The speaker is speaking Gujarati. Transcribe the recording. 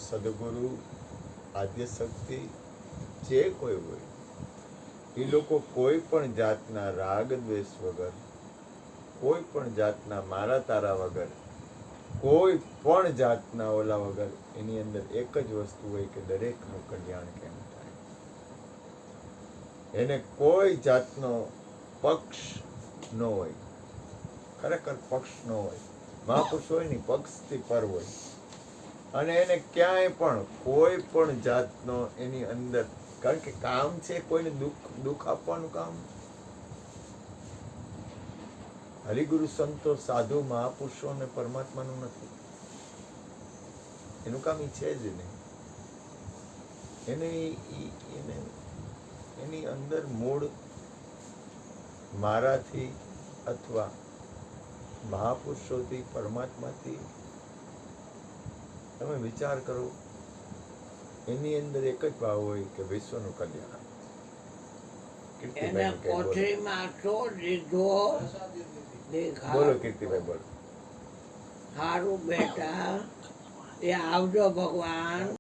સદગુરુ, આદ્યશક્તિ જે કોઈ હોય એ લોકો કોઈ પણ જાતના રાગ દ્વેષ વગર, કોઈ પણ જાતના મારા તારા વગર, કોઈ પણ જાતના ઓલા વગર એની અંદર એક જ વસ્તુ હોય કે દરેકનું કલ્યાણ કેમ થાય. એને કોઈ જાતનો પક્ષ ન હોય, ખરેખર પક્ષ ન હોય. મહાપુરુષ હોય ને પક્ષથી પર હોય, અને એને ક્યાંય પણ કોઈ પણ જાતનો એની અંદર, કારણ કે કામ છે કોઈને દુઃખ આપવાનું કામ. હરિગુરુ સંતો સાધુ મહાપુરુષો ને પરમાત્માનું નથી, એનું કામ ઈ છે જ નહીં. એની અંદર મૂળ મારાથી અથવા મહાપુરુષોથી, પરમાત્માથી તમે વિચાર કરો, એની અંદર એક જ ભાવ હોય કે વિશ્વનું કલ્યાણ. એને કોથળીમાં શું લીધો બોલો કીર્તિભાઈ, બોલો. સારું બેટા, એ આવજો ભગવાન.